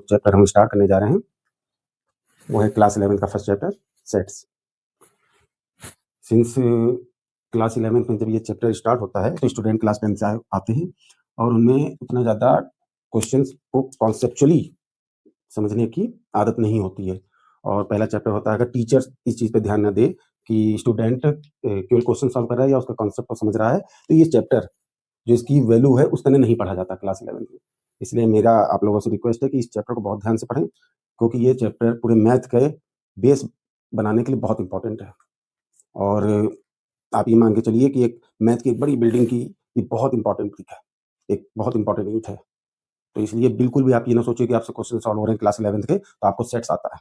Chapter हम start करने जा रहे हैं वो है क्लास 11 का first chapter sets. Since class 11 में जब ये चैप्टर स्टार्ट होता है तो स्टूडेंट क्लास 10 से आते हैं और उनमें उतना ज़्यादा क्वेश्चंस को कॉन्सेप्चुअली समझने की आदत नहीं होती है। और पहला चैप्टर होता है, अगर टीचर इस चीज़ पे ध्यान न दे कि स्टूडेंट केवल क्वेश्चन सॉल्व कर रहा है या उसका कॉन्सेप्ट को समझ रहा है, तो ये चैप्टर जो इसकी वैल्यू है उस तरह नहीं पढ़ा जाता क्लास 11 में। इसलिए मेरा आप लोगों से रिक्वेस्ट है कि इस चैप्टर को बहुत ध्यान से पढ़ें, क्योंकि ये चैप्टर पूरे मैथ के बेस बनाने के लिए बहुत इंपॉर्टेंट है। और आप ये मान के चलिए कि एक मैथ की एक बड़ी बिल्डिंग की ये बहुत इंपॉर्टेंट ईंट है, एक बहुत इंपॉर्टेंट ईंट है। तो इसलिए बिल्कुल भी आप ये ना सोचिए कि आपसे क्वेश्चन सॉल्व हो रहे हैं क्लास 11 के तो आपको सेट्स आता है।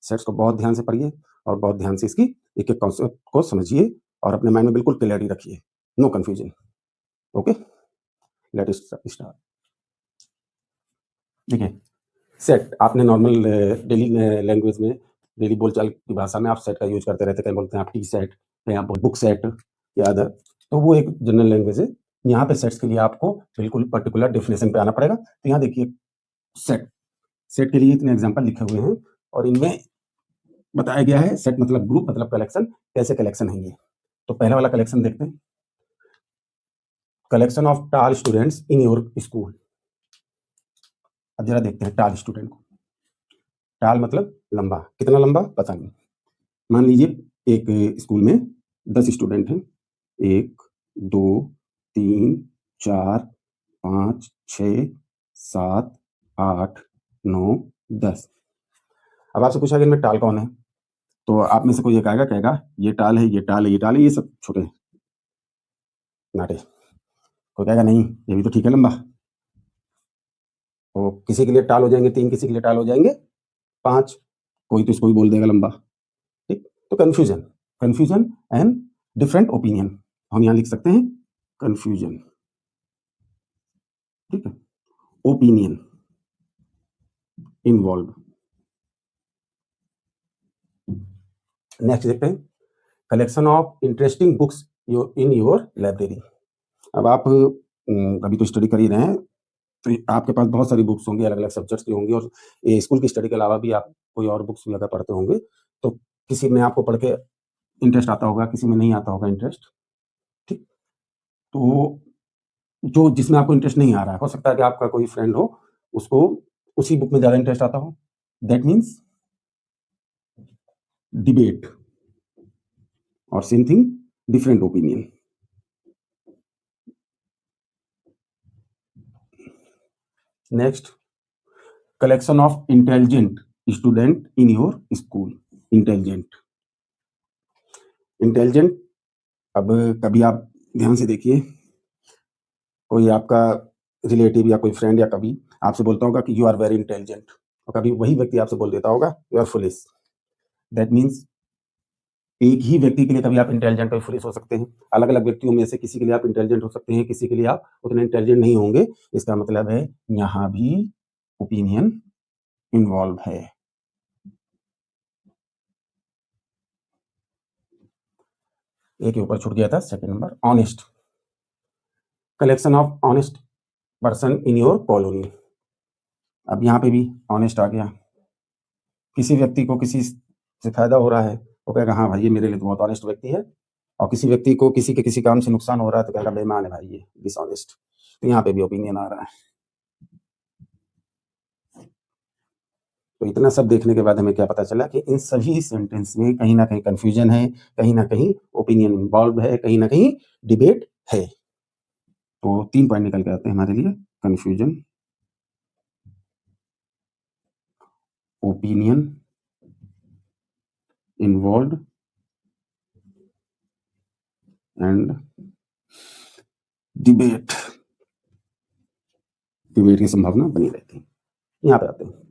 सेट्स को बहुत ध्यान से पढ़िए और बहुत ध्यान से इसकी एक-एक कॉन्सेप्ट को समझिए और अपने माइंड में बिल्कुल क्लैरिटी रखिए, no confusion. Okay, let us start. देखिए, सेट आपने नॉर्मल डेली लैंग्वेज में, डेली बोलचाल की भाषा में आप सेट का यूज़ करते रहते हैं। कहीं बोलते हैं आप टी सेट, कहीं आप बुक सेट या अदर, तो वो एक जनरल लैंग्वेज है। यहाँ पे सेट्स के लिए आपको बिल्कुल पर्टिकुलर डेफिनेशन पे आना पड़ेगा। तो यहाँ देखिए सेट, सेट के लिए इतने एग्जांपल लिखे हुए हैं और इनमें बताया गया है सेट मतलब ग्रुप, मतलब कलेक्शन, कैसे कलेक्शन है ये। तो पहला वाला कलेक्शन देखते हैं, collection of tall students in your school. अब जरा देखते हैं टॉल स्टूडेंट को। टॉल मतलब लंबा, कितना लंबा पता नहीं। मान लीजिए एक स्कूल में 10 स्टूडेंट हैं, 1 2 3 4 5 6 7 8 9 10। अब आपसे पूछा कि इनमें टॉल कौन है, तो आप में से कोई एक आएगा, कहेगा ये टॉल है, ये टॉल है, ये टॉल है, ये सब छोटे हैं, नाटे। कोई कहेगा नहीं, ये भी तो ठीक है लंबा। तो किसी के लिए टॉल हो जाएंगे 3, किसी के लिए टॉल हो जाएंगे 5, कोई तो इसको भी बोल देगा लंबा। ठीक, तो confusion, confusion and different opinion, हम यहाँ लिख सकते हैं कंफ्यूजन। ठीक है, ओपिनियन इन्वॉल्व। नेक्स्ट देखते हैं, collection of interesting books in your library. अब आप अभी तो स्टडी कर ही रहे हैं, तो आपके पास बहुत सारी बुक्स होंगी, अलग अलग सब्जेक्ट्स की होंगी, और स्कूल की स्टडी के अलावा भी आप कोई और बुक्स भी अगर पढ़ते होंगे तो किसी में आपको पढ़ के इंटरेस्ट आता होगा, किसी में नहीं आता होगा इंटरेस्ट। ठीक, तो जो जिसमें आपको इंटरेस्ट नहीं आ रहा है, हो सकता है कि आपका कोई फ्रेंड हो, उसको उसी बुक में ज़्यादा इंटरेस्ट आता हो, दैट मीन्स डिबेट, और same thing different opinion. Next, collection of intelligent student in your school. Intelligent, intelligent, अब कभी आप ध्यान से देखिए, कोई आपका रिलेटिव या कोई फ्रेंड या कभी आपसे बोलता होगा कि यू आर वेरी इंटेलिजेंट, और कभी वही व्यक्ति आपसे बोल देता होगा you are foolish. That means एक ही व्यक्ति के लिए कभी आप इंटेलिजेंट और फुलिश हो सकते हैं, अलग अलग व्यक्तियों में से किसी के लिए आप इंटेलिजेंट हो सकते हैं, किसी के लिए आप उतने इंटेलिजेंट नहीं होंगे। इसका मतलब है यहाँ भी ओपिनियन इन्वॉल्व है। एक ऊपर छूट गया था, second number honest, collection of honest person in your colony. अब यहाँ पे भी ऑनेस्ट आ गया, किसी व्यक्ति को किसी से फायदा हो रहा है, वो कहेगा हाँ भाई ये मेरे लिए तो बहुत ऑनेस्ट व्यक्ति है, और किसी व्यक्ति को किसी के किसी काम से नुकसान हो रहा है तो कहेगा बेईमान है भाई ये डिसऑनेस्ट। तो यहाँ पे भी ओपिनियन आ रहा है। तो इतना सब देखने के बाद हमें क्या पता चला कि इन सभी सेंटेंस में कहीं ना कहीं कंफ्यूजन है, कहीं ना कहीं ओपिनियन इन्वॉल्व है, कहीं ना कहीं डिबेट है। तो 3 पॉइंट निकल के आते हैं हमारे लिए, confusion, opinion involve and debate, debate की संभावना बनी रहती है। यहाँ पे आते हैं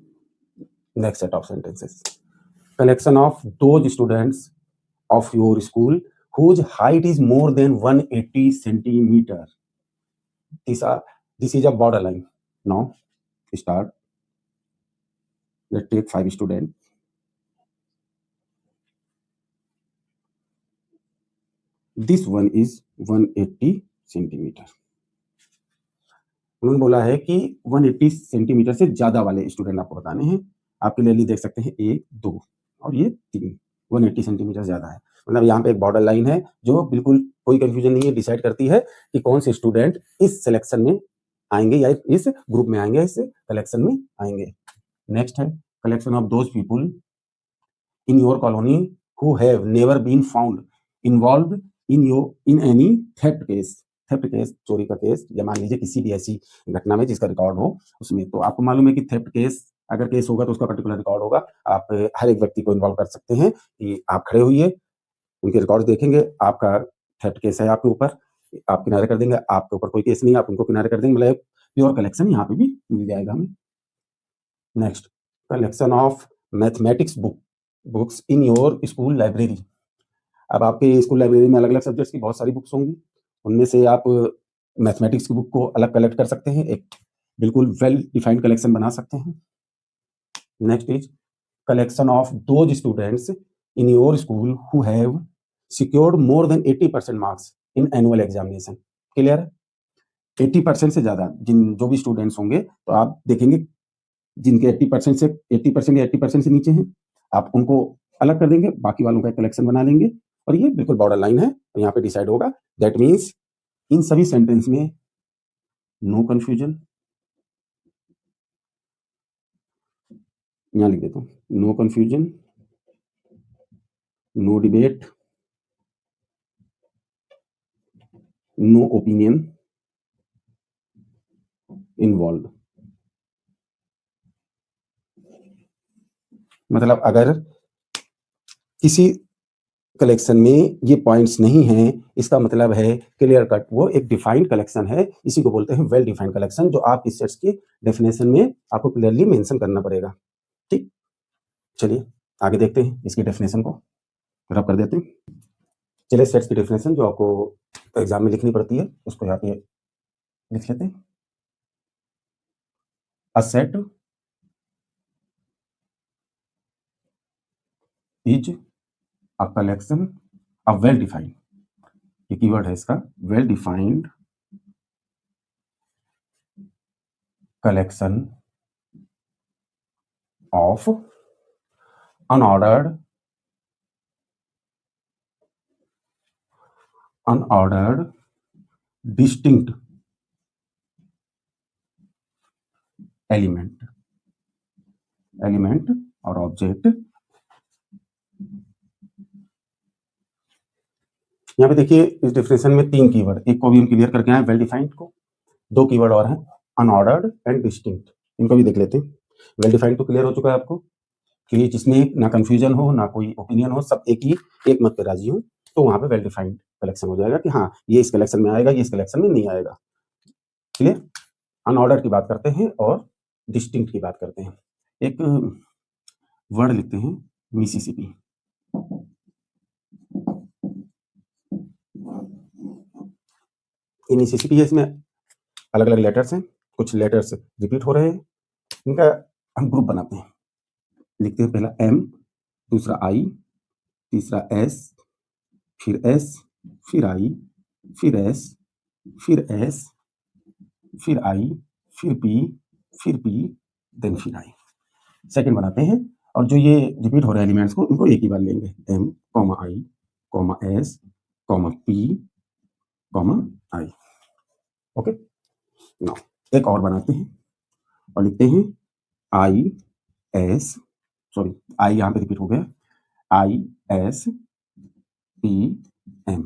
next set of sentences, collection of those students of your school whose height is more than 180 centimeter. This is a borderline. Now start. Let's take 5 students. This one is 180 centimeter. उन्होंने बोला है कि 180 सेंटीमीटर से ज़्यादा वाले student आपको बताने हैं। आप क्लियरली देख सकते हैं 1, 2 और ये 3, 180 सेंटीमीटर ज़्यादा है। मतलब यहाँ पे एक बॉर्डर लाइन है जो बिल्कुल कोई कन्फ्यूजन नहीं है, डिसाइड करती है कि कौन से स्टूडेंट इस सिलेक्शन में आएँगे या इस ग्रुप में आएँगे, इस कलेक्शन में आएँगे। नेक्स्ट है collection of those people in your colony who have never been found involved in any theft case। Theft case, चोरी का केस, या मान लीजिए किसी भी ऐसी घटना में जिसका रिकॉर्ड हो उसमें। तो आपको मालूम है कि थेफ्ट केस अगर केस होगा तो उसका पर्टिकुलर रिकॉर्ड होगा। आप हर एक व्यक्ति को इन्वॉल्व कर सकते हैं कि आप खड़े होइए, उनके रिकॉर्ड देखेंगे, आपका थेफ्ट केस है आपके ऊपर, आप किनारे कर देंगे, आपके ऊपर कोई केस नहीं है, आप उनको किनारे कर देंगे, मतलब प्योर कलेक्शन यहाँ पे भी मिल जाएगा हमें। Next collection of mathematics books in your school library. अब आपके स्कूल लाइब्रेरी में अलग-अलग सब्जेक्ट्स की बहुत सारी बुक्स होंगी, उनमें से आप मैथमेटिक्स की बुक को अलग कलेक्ट कर सकते हैं, एक बिल्कुल वेल डिफाइंड कलेक्शन बना सकते हैं। Next is collection of those students in your school who have secured more than 80% marks in annual examination. Clear है? 80% से ज़्यादा जो भी स्टूडेंट्स होंगे, तो आप देखेंगे जिनके 80% या 80% से नीचे हैं, आप उनको अलग कर देंगे, बाकी वालों का एक कलेक्शन बना लेंगे और ये बिल्कुल बॉर्डर लाइन है, तो यहाँ पे डिसाइड होगा। दैट मीन्स इन सभी सेंटेंस में नो कंफ्यूजन, यहाँ लिख देता हूँ, no confusion, no debate, no opinion involve. मतलब अगर किसी कलेक्शन में ये पॉइंट्स नहीं हैं, इसका मतलब है क्लियर कट वो एक डिफाइंड कलेक्शन है। इसी को बोलते हैं वेल डिफाइंड कलेक्शन, जो आप इस सेट्स की डेफिनेशन में आपको क्लियरली मेंशन करना पड़ेगा। ठीक, चलिए आगे देखते हैं इसकी डेफिनेशन को रब कर देते हैं। चलिए सेट्स की डेफिनेशन जो आपको एग्जाम में लिखनी पड़ती है उसको यहाँ पे लिख लेते हैं। A set is a collection, a well defined, ये कीवर्ड है इसका, well defined collection of unordered distinct element और ऑब्जेक्ट। यहाँ पे देखिए इस डेफिनेशन में 3 कीवर्ड, एक को भी हम क्लियर करके आए वेल डिफाइंड को, 2 कीवर्ड और हैं अनऑर्डर्ड एंड डिस्टिंक्ट, इनको भी देख लेते हैं। वेल डिफाइंड तो क्लियर हो चुका है आपको कि जिसमें ना कंफ्यूजन हो ना कोई ओपिनियन हो, सब एक मत पे राजी हो, तो वहां पे वेल डिफाइंड कलेक्शन हो जाएगा कि हाँ ये इस कलेक्शन में आएगा, ये इस कलेक्शन में नहीं आएगा। क्लियर? अनऑर्डर की बात करते हैं और डिस्टिंक्ट की बात करते हैं। एक वर्ड लिखते हैं मिसिसिपी। ये मिसिसिपी है, इसमें अलग अलग लेटर्स हैं, कुछ लेटर्स रिपीट हो रहे हैं, इनका हम ग्रुप बनाते हैं। लिखते हैं पहला एम, दूसरा आई, तीसरा एस, फिर एस, फिर आई, फिर एस, फिर एस, फिर आई, फिर पी, देन फिर आई। सेकंड बनाते हैं, और जो ये रिपीट हो रहे एलिमेंट्स को इनको एक ही बार लेंगे, M comma I comma S comma P comma I. Okay, now एक और बनाते हैं और लिखते हैं आई एस, सॉरी आई यहाँ पे रिपीट हो गया, आई एस पी एम।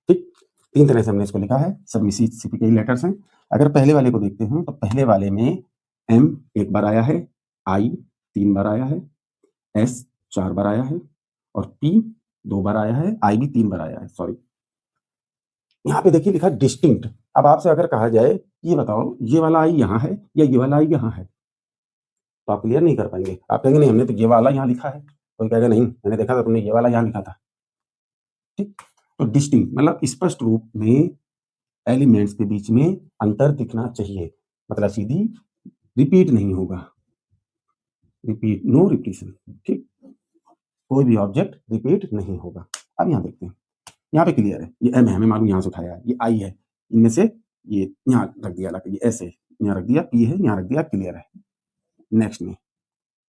ठीक, 3 तरह से हमने इसको लिखा है, सब मिसिसिपी के लेटर्स हैं। अगर पहले वाले को देखते हैं तो पहले वाले में एम एक बार आया है, आई 3 बार आया है, एस 4 बार आया है और पी 2 बार आया है, आई भी 3 बार आया है, सॉरी। यहाँ पे देखिए लिखा डिस्टिंक्ट। अब आपसे अगर कहा जाए ये बताओ ये वाला आई यहाँ है या ये वाला आई यहाँ है, तो आप क्लियर नहीं कर पाएंगे। आप कहेंगे नहीं हमने तो ये वाला यहाँ लिखा है, कोई कहेगा नहीं मैंने देखा था तुमने ये वाला यहाँ लिखा था। ठीक, तो डिस्टिंक्ट मतलब स्पष्ट रूप में एलिमेंट्स के बीच में अंतर दिखना चाहिए, मतलब सीधी रिपीट नहीं होगा, रिपीट नो रिपीटिशन। ठीक, कोई भी ऑब्जेक्ट रिपीट नहीं होगा। अब यहाँ देखते हैं, यहाँ पे क्लियर है, ये एम है हमें मालूम, यहाँ से उठाया है, ये आई है, इनमें से ये यहाँ रख दिया, ये ऐसे यहाँ रख दिया, पी है यहाँ रख दिया, क्लियर है। नेक्स्ट में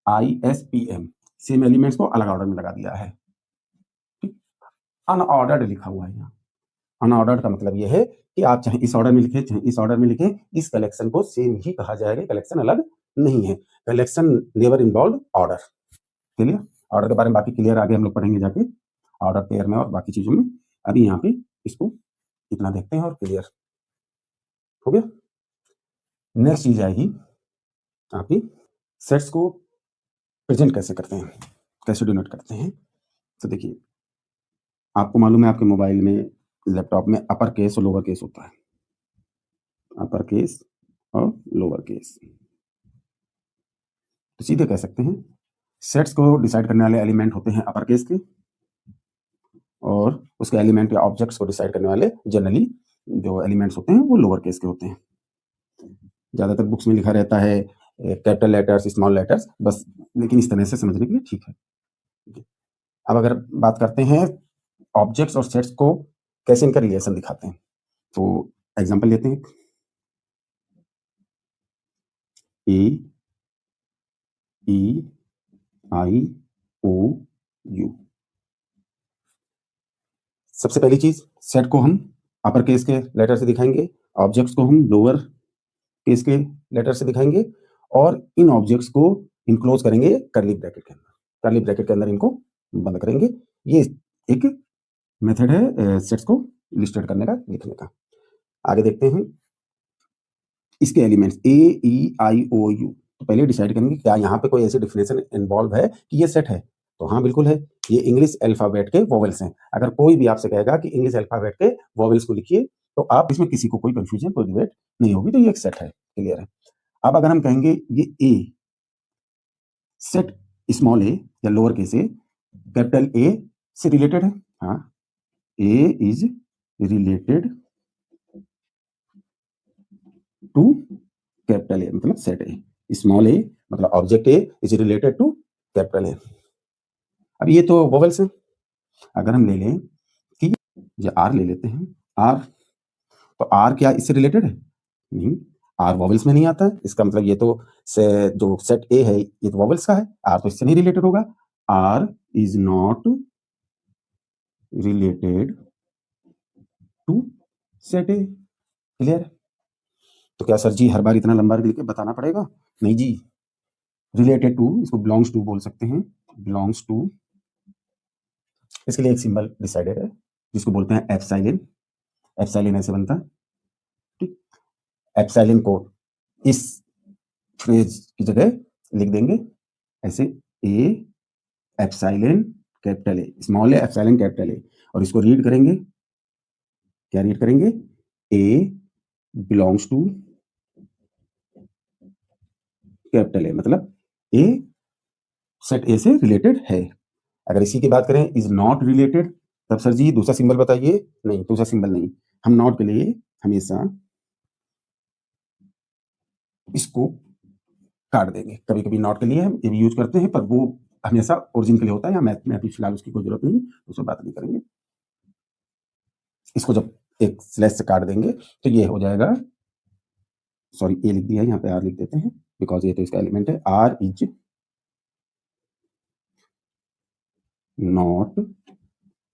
ISPM, सेम एलिमेंट्स को अलग ऑर्डर में लगा दिया है। ठीक, अनऑर्डर्ड लिखा हुआ है यहाँ। अनऑर्डर्ड का मतलब ये है कि आप चाहे इस ऑर्डर में लिखे चाहे इस ऑर्डर में लिखे, इस कलेक्शन को सेम ही कहा जाएगा, कलेक्शन अलग नहीं है। Collection never involve order. Clear? Order के बारे में बाकी क्लियर आगे हम लोग पढ़ेंगे जाके, ऑर्डर पेयर में और बाकी चीजों में। अभी यहाँ पे इसको इतना देखते हैं और क्लियर हो गया। नेक्स्ट चीज आएगी आपकी सेट्स को प्रेजेंट कैसे करते हैं, कैसे डिनोट करते हैं। तो देखिए, आपको मालूम है आपके मोबाइल में, लैपटॉप में अपर केस और लोअर केस होता है, अपर केस और लोअर केस। तो सीधे कह सकते हैं सेट्स को डिसाइड करने वाले एलिमेंट होते हैं अपर केस के, और उसके एलिमेंट या ऑब्जेक्ट्स को डिसाइड करने वाले जनरली जो एलिमेंट्स होते हैं वो लोअर केस के होते हैं। ज्यादातर बुक्स में लिखा रहता है कैपिटल लेटर्स, स्मॉल लेटर्स, बस, लेकिन इस तरह से समझने के लिए ठीक है। अब अगर बात करते हैं ऑब्जेक्ट्स और सेट्स को कैसे इनका रिलेशन दिखाते हैं, तो एग्जांपल लेते हैं। AEIOU, सबसे पहली चीज, सेट को हम अपर केस के लेटर से दिखाएंगे, ऑब्जेक्ट्स को हम लोअर केस के लेटर से दिखाएंगे, और इन ऑब्जेक्ट्स को इनक्लोज करेंगे कर्ली ब्रैकेट के अंदर, कर्ली ब्रैकेट के अंदर इनको बंद करेंगे। ये एक मेथड है सेट्स को लिस्टेड करने का, लिखने का। आगे देखते हैं इसके एलिमेंट्स AEIOU। तो पहले डिसाइड करेंगे क्या यहाँ पे कोई ऐसी डिफिनेशन इन्वॉल्व है कि ये सेट है, तो हाँ बिल्कुल है, ये इंग्लिश अल्फाबेट के वोवेल्स हैं। अगर कोई भी आपसे कहेगा कि इंग्लिश अल्फाबेट के वोवेल्स को लिखिए, तो आप इसमें किसी को कोई कंफ्यूजन, कोई डिबेट नहीं होगी, तो ये एक सेट है, क्लियर है। अब अगर हम कहेंगे ये ए सेट स्मॉल ए या lower case a capital A से रिलेटेड है, हाँ, a is related to capital A, मतलब सेट ए, स्मॉल ए मतलब object a is related to capital A. अब ये तो वोवेल्स है। अगर हम ले लें कि ये आर ले लेते हैं, आर, तो आर क्या इससे रिलेटेड है? नहीं, आर वोवेल्स में नहीं आता है, इसका मतलब ये तो से जो सेट ए है ये तो वोवेल्स का है, आर तो इससे नहीं रिलेटेड होगा। R is not related to set A, clear? तो क्या सर जी हर बार इतना लंबा लिख के बताना पड़ेगा? नहीं जी, रिलेटेड टू, इसको बिलोंग्स टू बोल सकते हैं, बिलोंग्स टू। इसके लिए एक सिंबल डिसाइडेड है जिसको बोलते हैं एप्सिलॉन। एप्सिलॉन ऐसे बनता है, ठीक। एप्सिलॉन को इस फ्रेज की जगह लिख देंगे ऐसे, A epsilon capital A, small A epsilon capital A, और इसको रीड करेंगे, क्या रीड करेंगे? ए बिलोंग्स टू कैपिटल ए, मतलब ए सेट ए से रिलेटेड है। अगर इसी की बात करें इज नॉट रिलेटेड, तब सर जी दूसरा सिंबल बताइए। नहीं, दूसरा सिंबल नहीं, हम नॉट के लिए हमेशा इसको काट देंगे। कभी कभी नॉट के लिए हम ये भी यूज करते हैं, पर वो हमेशा ओरिजिन के लिए होता है, या मैथ में अभी फिलहाल उसकी कोई जरूरत नहीं, उसमें बात नहीं करेंगे। इसको जब एक स्लैश से काट देंगे तो ये हो जाएगा, सॉरी ए लिख दिया है यहाँ पे, आर लिख देते हैं, बिकॉज ये तो इसका एलिमेंट है। R is not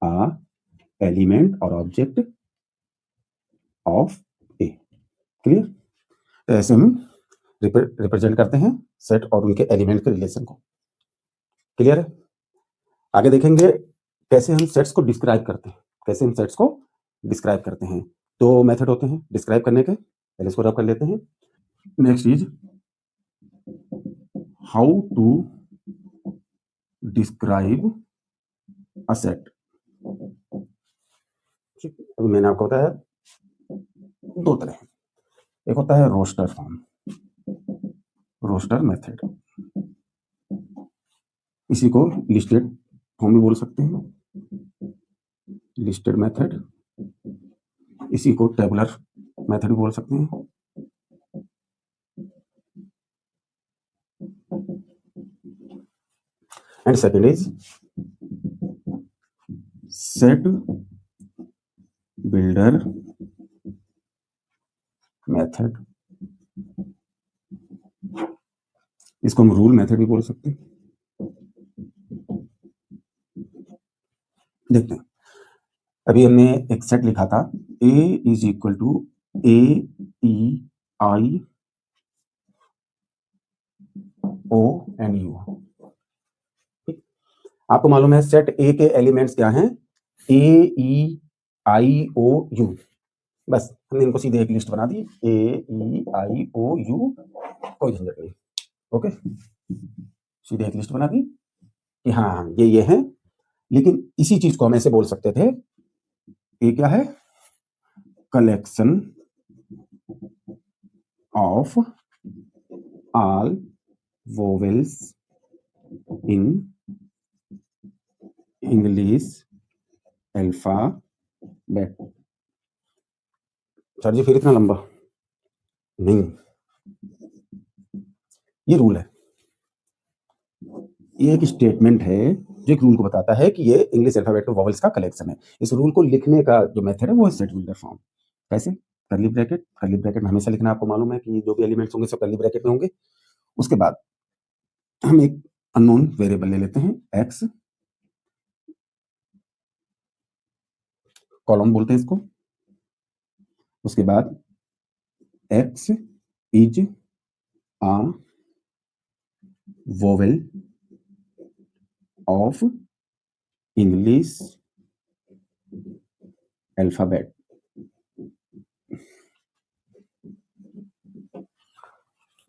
a element और ऑब्जेक्ट ऑफ ए, क्लियर? तो ऐसे हम रिप्रेजेंट करते हैं सेट और उनके एलिमेंट के रिलेशन को, क्लियर है? आगे देखेंगे कैसे हम सेट्स को डिस्क्राइब करते हैं, कैसे हम सेट्स को डिस्क्राइब करते हैं। दो मेथड होते हैं डिस्क्राइब करने के, पहले इसको रब कर लेते हैं। Next is how to describe a set. अभी मैंने आपको बताया दो तरह है, एक होता है रोस्टर फॉर्म, रोस्टर मेथड, इसी को लिस्टेड फॉर्म भी बोल सकते हैं, लिस्टेड मेथड, इसी को टेबुलर मेथड भी बोल सकते हैं। And second is set builder method, इसको हम रूल मेथड भी बोल सकते हैं। देखते हैं, अभी हमने एक सेट लिखा था A is equal to AEIONU। आपको मालूम है सेट ए के एलिमेंट्स क्या हैं? AEIOU। बस हमने इनको सीधे एक लिस्ट बना दी, AEIOU, कोई झंझट नहीं। ओके, सीधे एक लिस्ट बना दी कि हाँ ये हैं। लेकिन इसी चीज को हम ऐसे बोल सकते थे, ये क्या है? Collection of all vowels in English alphabet. Sir ji फिर इतना लंबा नहीं, ये रूल है, ये एक स्टेटमेंट है जो एक रूल को बताता है कि ये इंग्लिश अल्फाबेट के वोवेल्स का कलेक्शन है। इस रूल को लिखने का जो मेथड है वो है सेट बिल्डर फॉर्म। कैसे? कर्ली ब्रैकेट, कर्ली ब्रैकेट में हमेशा लिखना आपको मालूम है कि जो भी एलिमेंट्स होंगे सब कर्ली ब्रैकेट में होंगे। उसके बाद हम एक अननोन वेरिएबल ले लेते हैं x, कॉलम बोलते हैं इसको। उसके बाद x is a vowel of English alphabet.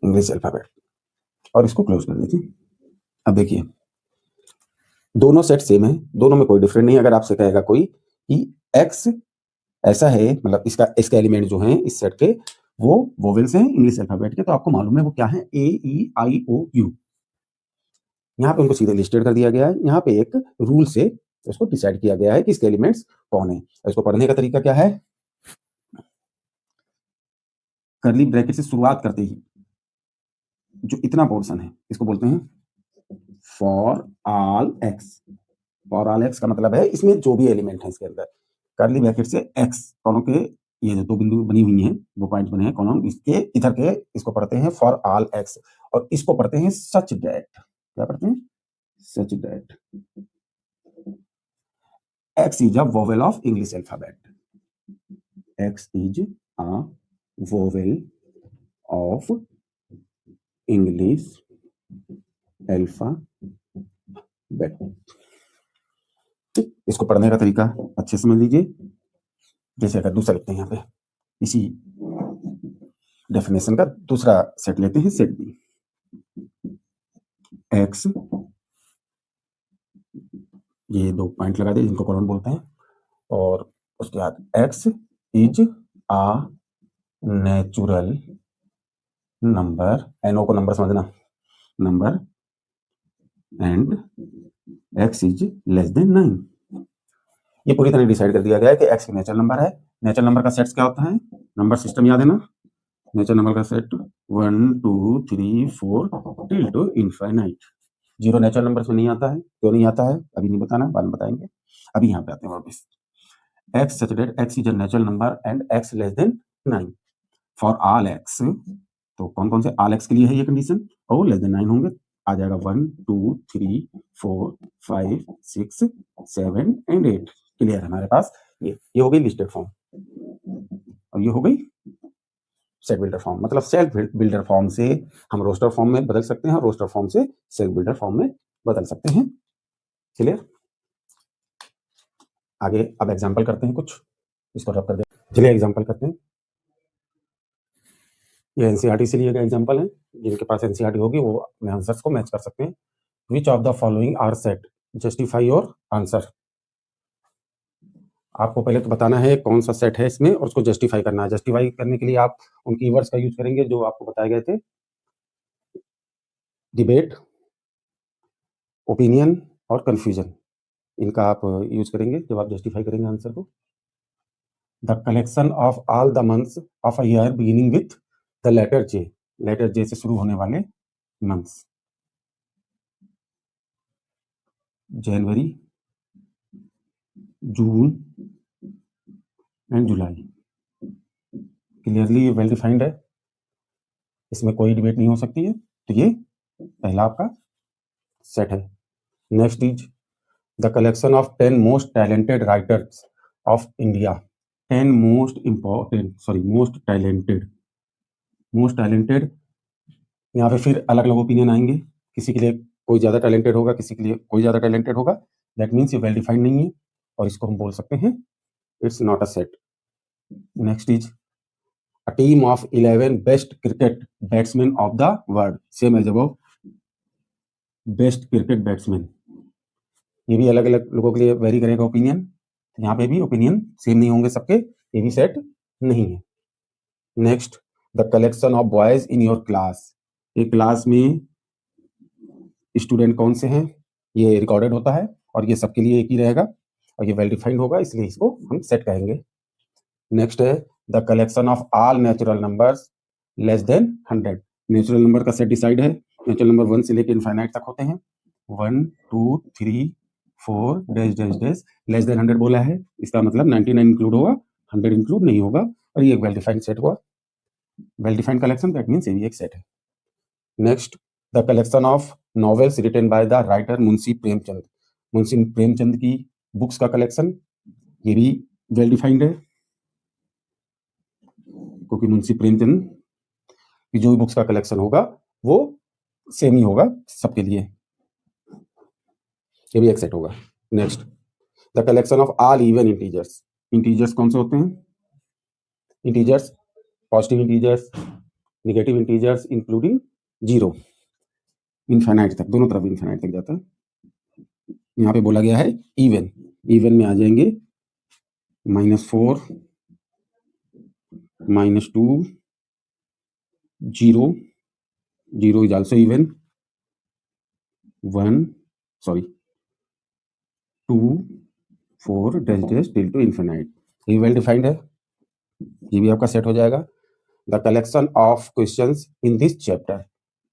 English alphabet, और इसको क्लोज कर देते हैं। अब देखिए दोनों सेट सेम है, दोनों में कोई डिफरेंट नहीं। अगर आपसे कहेगा कोई कि x ऐसा है, मतलब इसका एलिमेंट जो है इस सेट के वो वोवेल्स हैं इंग्लिश अल्फाबेट के, तो आपको मालूम है वो क्या है? AEIOU। यहाँ पे उनको सीधे लिस्टेड कर दिया गया है। यहाँ पे एक रूल से उसको डिसाइड किया गया है कि इसके एलिमेंट्स कौन है। इसको पढ़ने का तरीका क्या है? कर्ली ब्रैकेट से शुरुआत करते ही जो इतना पोर्शन है इसको बोलते हैं for all x. For all x का मतलब है इसमें जो भी एलिमेंट है इसके अंदर, कर्ली ब्रैकेट से एक्स कॉलम के ये जो दो बिंदु बनी हुई हैं, वो पॉइंट बने हैं कॉलम, इसके इधर के इसको पढ़ते हैं फॉर ऑल एक्स, और इसको पढ़ते हैं सच दैट। क्या पढ़ते हैं? Such that x is a vowel of English alphabet. X is a vowel of English alphabet. इसको पढ़ने का तरीका अच्छे समझ लीजिए। जैसे अगर दूसरा लिखते हैं यहाँ पे, इसी डेफिनेशन का दूसरा सेट लेते हैं, सेट बी। एक्स, ये दो पॉइंट लगा दिए जिनको कॉलम बोलते हैं, और उसके बाद x is a natural number, N O number समझना, number, and x is less than 9। ये पूरी तरह डिसाइड कर दिया गया है कि एक्स नेचुरल नंबर है। नेचुरल नंबर का सेट्स क्या होता है? नंबर सिस्टम याद है ना? नेचुरल नंबर का set 1 2 3 4 till two infinite. Zero natural number में नहीं आता है। क्यों नहीं आता है अभी नहीं बताना, बाद में बताएंगे। अभी यहाँ पे आते हैं वापस। X such that x is a natural number and x less than 9 for all x. तो कौन कौन से ऑल एक्स के लिए है ये कंडीशन? और लेस देन 9 होंगे। आ जाएगा 1 2 3 4 5 6 7 एंड 8। क्लियर है हमारे पास? ये हो गई लिस्टेड फॉर्म, और ये हो गई सेट बिल्डर फॉर्म। मतलब सेल्फ बिल्डर फॉर्म से हम रोस्टर फॉर्म में बदल सकते हैं, और रोस्टर फॉर्म से सेल्फ बिल्डर फॉर्म में बदल सकते हैं। क्लियर? आगे अब एग्जांपल करते हैं कुछ, इसको रब कर दे। चलिए एग्जांपल करते हैं। ये एनसीईआरटी से लिए गए एग्जांपल हैं। जिनके पास एनसीईआरटी होगी वो अपने आंसर्स को मैच कर सकते हैं। Which of the following are set? Justify your answer. आपको पहले तो बताना है कौन सा सेट है इसमें, और उसको जस्टिफाई करना है। जस्टिफाई करने के लिए आप उन कीवर्ड्स का यूज करेंगे जो आपको बताए गए थे, डिबेट, ओपिनियन और कंफ्यूजन। इनका आप यूज करेंगे जब आप जस्टिफाई करेंगे आंसर को। The collection of all the months of a year beginning with the letter J. Letter J से शुरू होने वाले मंथ्स, जनवरी, जून एंड जुलाई। क्लियरली वेल डिफाइंड है, इसमें कोई डिबेट नहीं हो सकती है। तो ये पहला आपका सेट है। Next is the collection of 10 most talented writers of India. 10 most talented, यहाँ पे फिर अलग अलग ओपिनियन आएंगे, किसी के लिए कोई ज़्यादा टैलेंटेड होगा, किसी के लिए कोई ज़्यादा टैलेंटेड होगा। दैट मीन्स ये वेल डिफाइंड नहीं है और इसको हम बोल सकते हैं it's not a set. Next is a team of 11 best cricket batsmen of the world, same as above, best cricket batsmen। ये भी अलग अलग लोगों के लिए वेरी करेगा ओपिनियन, यहाँ पे भी ओपिनियन सेम नहीं होंगे सबके, ये भी सेट नहीं है। Next the collection of boys in your class, एक क्लास में स्टूडेंट कौन से हैं ये रिकॉर्डेड होता है और ये सबके लिए एक ही रहेगा और ये वेल डिफाइंड होगा, इसलिए इसको हम सेट कहेंगे। नेक्स्ट है the collection of all natural numbers less than 100। Natural number का सेट डिसाइड है, नेचुरल नंबर 1 से लेकर इनफाइनाइट तक होते हैं। 1 2 3 4 dash dash dash less than 100 बोला है, इसका मतलब 99 इंक्लूड होगा, 100 इंक्लूड नहीं होगा और ये एक वेल डिफाइंड सेट हुआ। Well defined collection that means ये भी एक सेट है। Next the collection of novels written by the writer Munshi Premchand. Munshi Premchand की बुक्स का कलेक्शन, ये भी वेल डिफाइंड है क्योंकि मुंशी प्रेमचंद की जो भी बुक्स का कलेक्शन होगा वो सेम ही होगा सबके लिए, ये भी एक सेट होगा। Next the collection of all even integers. Integers कौन से होते हैं? Integers positive integers, negative integers including zero, infinite तक, दोनों तरफ इनफाइनाइट तक जाता है। यहाँ पे बोला गया है इवन, इवन में आ जाएंगे -4 -2 0, 0 is also even, 1 2 4 dash dash till two infinite, ये वेल डिफाइंड है, ये भी आपका सेट हो जाएगा। The collection of questions in this chapter,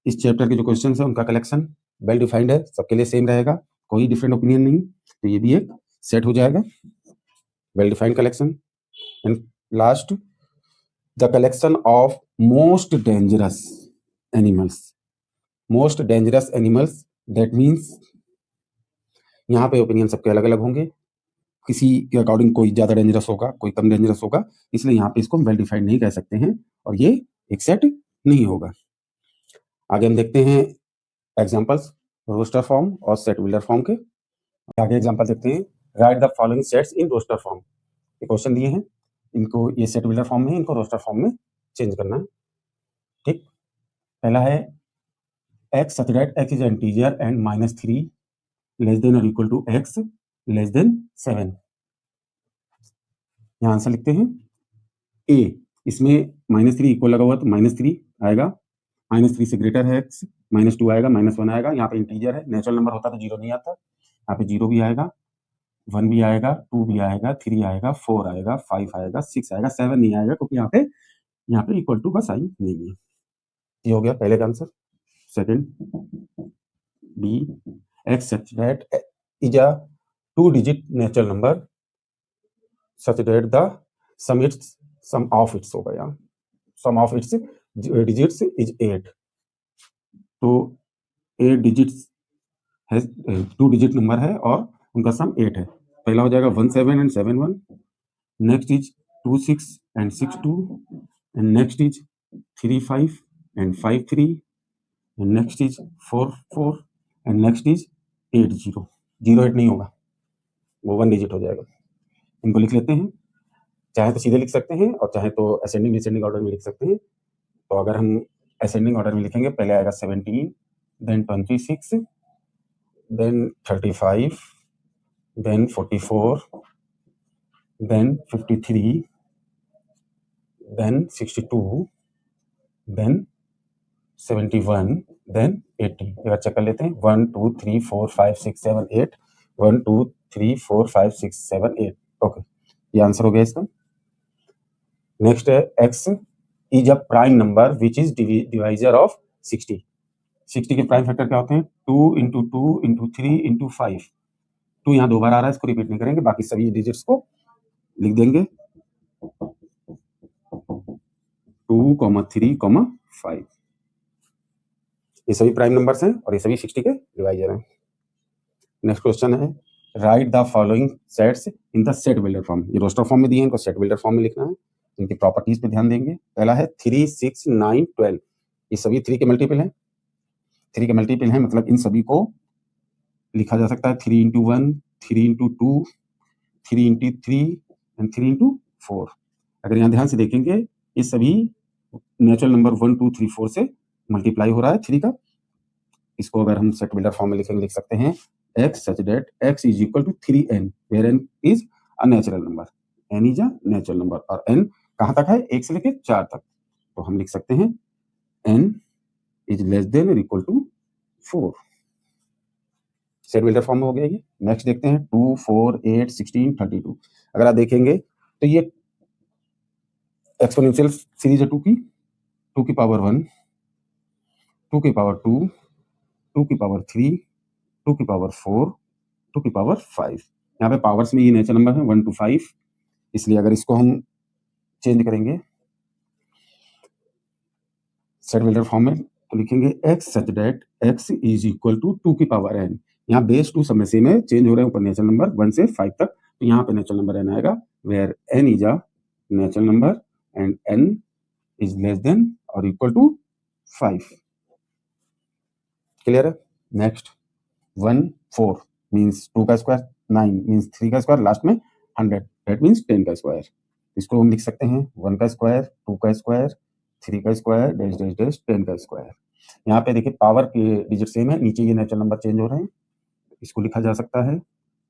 इस चैप्टर के जो क्वेश्चन है उनका कलेक्शन वेल डिफाइंड है, सबके लिए सेम रहेगा, कोई डिफरेंट ओपिनियन नहीं, तो ये भी एक सेट हो जाएगा, well defined collection. And last the collection of most dangerous animals. Most dangerous animals that means यहाँ पे ओपिनियन सबके अलग अलग होंगे, किसी के अकॉर्डिंग कोई ज़्यादा डेंजरस होगा, कोई कम डेंजरस होगा, इसलिए यहाँ पे इसको वेल डिफाइंड नहीं कह सकते हैं और ये एक सेट नहीं होगा। आगे हम देखते हैं एग्जांपल्स रोस्टर फॉर्म और सेट बिल्डर फॉर्म के। आगे एग्जांपल देखते हैं, right the following sets in roster form. ये क्वेश्चन दिए हैं, इनको ये सेट बिल्डर फॉर्म में, इनको रोस्टर फॉर्म में चेंज करना है। ठीक, पहला है x such that x is an integer and -3 less than or equal to x less than 7। यहाँ आंसर लिखते हैं a, इसमें -3 इक्वल लगा हुआ तो -3 आएगा, -3 से ग्रेटर है x, -2 आएगा, -1 आएगा, यहाँ पे इंटीजर है, नेचुरल नंबर होता तो 0 नहीं आता, यहाँ पे 0 भी आएगा, 1 भी आएगा, 2 भी आएगा, 3 आएगा, 4 आएगा, 5 आएगा, 6 आएगा, 7 नहीं आएगा क्योंकि यहाँ पे इक्वल टू का साइन नहीं है। ये हो गया पहले का answer. Second B, x such that is a 2-digit natural number such that the sum of its होगा, यहाँ sum of its digits is 8। तो 8 digits है, 2 digit नंबर है और उनका सम 8 है। पहला हो जाएगा 17 and 7 1, next is 2 6 and 6 2, and next is 3 5 and 5 3, and next is 4 4, and next is 8 0। 0 8 नहीं होगा, वो 1 डिजिट हो जाएगा। इनको लिख लेते हैं, चाहे तो सीधे लिख सकते हैं और चाहे तो असेंडिंग डिसेंडिंग ऑर्डर में लिख सकते हैं। तो अगर हम असेंडिंग ऑर्डर में लिखेंगे, पहले आएगा 17, then 26, then 35, then 44, then 53, then 62, then 71, then 80। एक बार चेक कर लेते हैं, 1 2 3 4 5 6 7 8, 1 2 3 4 5 6 7 8। ओके, ये आंसर हो गया इसका। नेक्स्ट है x is a prime number which is divisor of 60। 60 के प्राइम फैक्टर क्या होते हैं? 2 × 2 × 3 × 5। 2 यहाँ 2 बार आ रहा है, इसको रिपीट नहीं करेंगे, बाकी सभी डिजिट्स को लिख देंगे। 2, 3, 5। ये सभी प्राइम नंबर्स हैं और ये सभी 60 के डिवाइजर हैं। नेक्स्ट क्वेश्चन है, right the following sets in the set builder form. ये रोस्टर फॉर्म में दिए हैं, इनको सेट बिल्डर फॉर्म में लिखना है। इनकी प्रॉपर्टीज पे ध्यान देंगे। पहला है 3, 6, 9, 12। ये सभी 3 के मल्टीपल हैं। 3 के मल्टीपल हैं, मतलब इन सभी को लिखा जा सकता है 3 into 1, 3 into 2, 3 into 3 and 3 into 4। अगर यहाँ ध्यान से देखेंगे, ये सभी नेचुरल नंबर 1, 2, 3, 4 से मल्टीप्लाई हो रहा है 3 का। इसको अगर हम सेट बिल्डर फॉर्म में लिखेंगे, लिख सकते हैं x such that x is equal to 3n, where n is a natural number, n is a natural number, और n कहाँ तक है? 1 से लेके 4 तक। तो हम लिख सकते हैं n is less than or equal to 4। Set builder form में हो गया ये। नेक्स्ट देखते हैं 2, 4, 8, 16, 32। अगर आप देखेंगे तो ये एक्सपोनेंशियल सीरीज है 2 की पावर 1, 2 की पावर 2, 2 की पावर 3, 2 की पावर 4, 2 की पावर 5। यहाँ पे पावर्स में ये नेचुरल नंबर है 1 to 5, इसलिए अगर इसको हम चेंज करेंगे सेट बिल्डर फॉर्म में तो लिखेंगे x such that x is equal to 2 की पावर n। यहाँ बेस 2 सब में सेम है, चेंज हो रहे हैं ऊपर नेचुरल नंबर 1 से 5 तक, तो यहाँ पे नेचुरल नंबर n आएगा, where n is a natural number and n is less than और इक्वल टू 5। क्लियर है? नेक्स्ट 1, 4 मीन्स 2 का स्क्वायर, 9 मीन्स 3 का स्क्वायर, लास्ट में 100 दैट मीन्स 10 का स्क्वायर। इसको हम लिख सकते हैं 1 का स्क्वायर, 2 का स्क्वायर, 3 का स्क्वायर, डैश डैश डैश 10 का स्क्वायर। यहाँ पे देखिए पावर के डिजिट सेम है, नीचे ये नेचुरल नंबर चेंज हो रहे हैं। इसको लिखा जा सकता है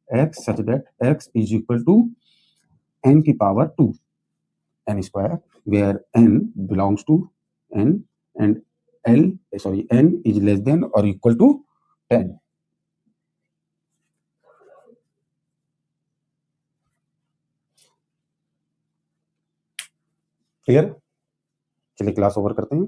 x such that x is equal to n की power 2 n square, where n belongs to n and n is less than और इक्वल टू 10। क्लियर? चलिए क्लास ओवर करते हैं।